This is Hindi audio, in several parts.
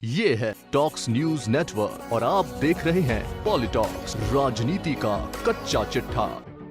ये है टॉक्स न्यूज नेटवर्क और आप देख रहे हैं पॉलिटॉक्स, राजनीति का कच्चा चिट्ठा।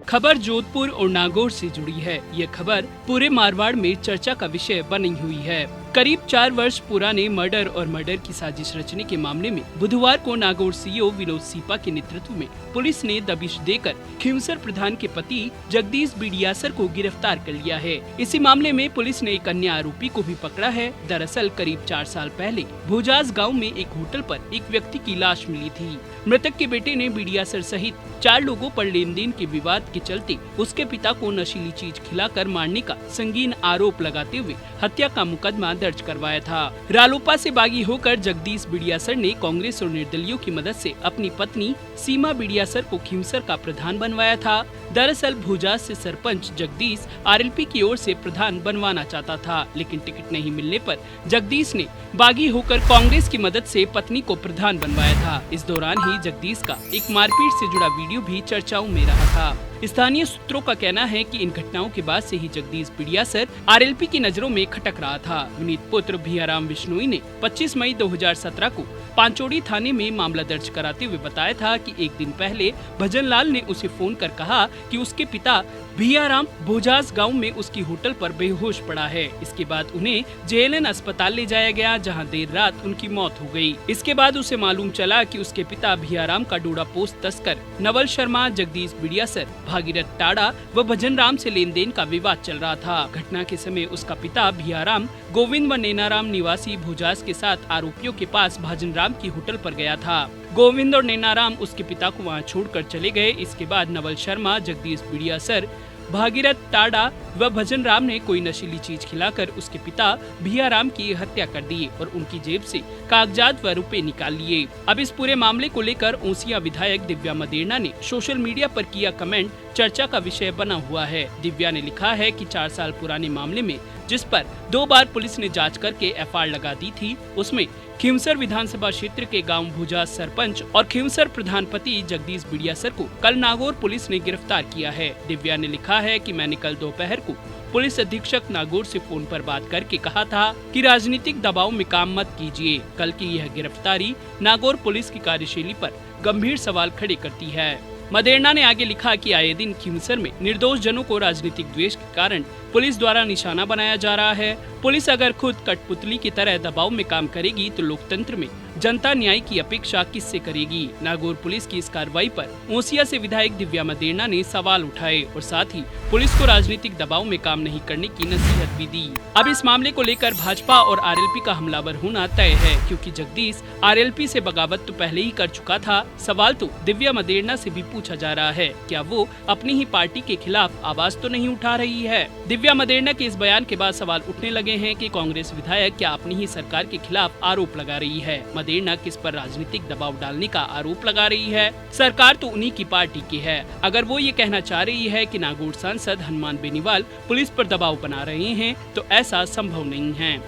खबर जोधपुर और नागौर से जुड़ी है। ये खबर पूरे मारवाड़ में चर्चा का विषय बनी हुई है। करीब 4 वर्ष पुराने मर्डर की साजिश रचने के मामले में बुधवार को नागौर सीओ विनोद सीपा के नेतृत्व में पुलिस ने दबिश देकर खिंवसर प्रधान के पति जगदीश बिडियासर को गिरफ्तार कर लिया है। इसी मामले में पुलिस ने एक अन्य आरोपी को भी पकड़ा है। दरअसल करीब 4 साल पहले भोजास गाँव में एक होटल पर एक व्यक्ति की लाश मिली थी। मृतक के बेटे ने बिडियासर सहित 4 लोगों पर लेन देन के विवाद के चलते उसके पिता को नशीली चीज खिलाकर मारने का संगीन आरोप लगाते हुए हत्या का मुकदमा दर्ज करवाया था। रालोपा से बागी होकर जगदीश बिडियासर ने कांग्रेस और निर्दलियों की मदद से अपनी पत्नी सीमा बिडियासर को खिंवसर का प्रधान बनवाया था। दरअसल भोजास से सरपंच जगदीश आरएलपी की ओर से प्रधान बनवाना चाहता था, लेकिन टिकट नहीं मिलने पर जगदीश ने बागी होकर कांग्रेस की मदद से पत्नी को प्रधान बनवाया था। इस दौरान ही जगदीश का एक मारपीट से जुड़ा वीडियो भी चर्चाओं में रहा था। स्थानीय सूत्रों का कहना है कि इन घटनाओं के बाद से ही जगदीश बिडियासर आरएलपी की नजरों में खटक रहा था। विनीत पुत्र भियाराम बिश्नोई ने 25 मई 2017 को पांचोड़ी थाने में मामला दर्ज कराते हुए बताया था कि एक दिन पहले भजनलाल ने उसे फोन कर कहा कि उसके पिता भियाराम भोजास गांव में उसकी होटल पर बेहोश पड़ा है। इसके बाद उन्हें जेएलएन अस्पताल ले जाया गया, जहां देर रात उनकी मौत हो गई। इसके बाद उसे मालूम चला कि उसके पिता भियाराम का डोडा पोस्ट तस्कर नवल शर्मा, जगदीश बिडियासर, भागीरथ टाड़ा व भजन राम से लेन देन का विवाद चल रहा था। घटना के समय उसका पिता भियाराम गोविंद व नैनाराम निवासी भोजास के साथ आरोपियों के पास भजन राम की होटल पर गया था। गोविंद और नैनाराम उसके पिता को वहां छोड़कर चले गए। इसके बाद नवल शर्मा, जगदीश बिडियासर, भागीरथ टाड़ा व भजन राम ने कोई नशीली चीज खिलाकर उसके पिता भियाराम की हत्या कर दी और उनकी जेब से कागजात व रुपए निकाल लिए। अब इस पूरे मामले को लेकर ओसियां विधायक दिव्या मदेरणा ने सोशल मीडिया पर किया कमेंट चर्चा का विषय बना हुआ है। दिव्या ने लिखा है कि 4 साल पुराने मामले में जिस पर 2 बार पुलिस ने जांच करके एफआईआर लगा दी थी, उसमें खिंवसर विधानसभा क्षेत्र के गांव भोजास सरपंच और खिंवसर प्रधान पति जगदीश बिडियासर को कल नागौर पुलिस ने गिरफ्तार किया है। दिव्या ने लिखा है कि मैंने कल दोपहर को पुलिस अधीक्षक नागौर से फोन पर बात करके कहा था कि राजनीतिक दबाव में काम मत कीजिए। कल की यह गिरफ्तारी नागौर पुलिस की कार्यशैली पर गंभीर सवाल खड़े करती है। मदेरणा ने आगे लिखा कि आए दिन खिंवसर में निर्दोष जनों को राजनीतिक द्वेष के कारण पुलिस द्वारा निशाना बनाया जा रहा है। पुलिस अगर खुद कठपुतली की तरह दबाव में काम करेगी तो लोकतंत्र में जनता न्याय की अपेक्षा किससे करेगी। नागौर पुलिस की इस कार्रवाई पर ओसिया से विधायक दिव्या मदेरणा ने सवाल उठाए और साथ ही पुलिस को राजनीतिक दबाव में काम नहीं करने की नसीहत भी दी। अब इस मामले को लेकर भाजपा और आरएलपी का हमलावर होना तय है, क्योंकि जगदीश आरएलपी से बगावत तो पहले ही कर चुका था। सवाल तो दिव्या मदेरणा से भी पूछा जा रहा है, क्या वो अपनी ही पार्टी के खिलाफ आवाज तो नहीं उठा रही है। दिव्या मदेरणा के इस बयान के बाद सवाल उठने लगे हैं कि कांग्रेस विधायक क्या अपनी ही सरकार के खिलाफ आरोप लगा रही है। मदेरणा किस पर राजनीतिक दबाव डालने का आरोप लगा रही है। सरकार तो उन्हीं की पार्टी की है। अगर वो ये कहना चाह रही है कि नागौर सांसद हनुमान बेनीवाल पुलिस पर दबाव बना रहे हैं, तो ऐसा संभव नहीं है।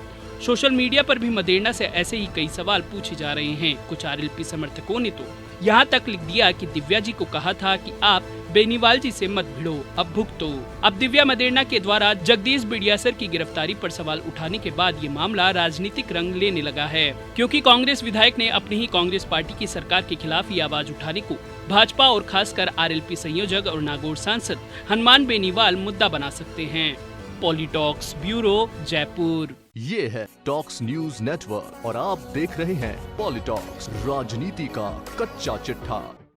सोशल मीडिया पर भी मदेरणा से ऐसे ही कई सवाल पूछे जा रहे हैं। कुछ आरएलपी समर्थकों ने तो यहाँ तक लिख दिया कि दिव्या जी को कहा था कि आप बेनीवाल जी से मत भिड़ो, अब भुगतो। अब दिव्या मदेरणा के द्वारा जगदीश बिडियासर की गिरफ्तारी पर सवाल उठाने के बाद ये मामला राजनीतिक रंग लेने लगा है, क्योंकि कांग्रेस विधायक ने अपनी ही कांग्रेस पार्टी की सरकार के खिलाफ ही आवाज उठाने को भाजपा और खासकर आरएलपी संयोजक और नागौर सांसद हनुमान बेनीवाल मुद्दा बना सकते हैं। पॉलिटॉक्स ब्यूरो, जयपुर। ये है टॉक्स न्यूज नेटवर्क और आप देख रहे हैं पॉलिटॉक्स, राजनीति का कच्चा चिट्ठा।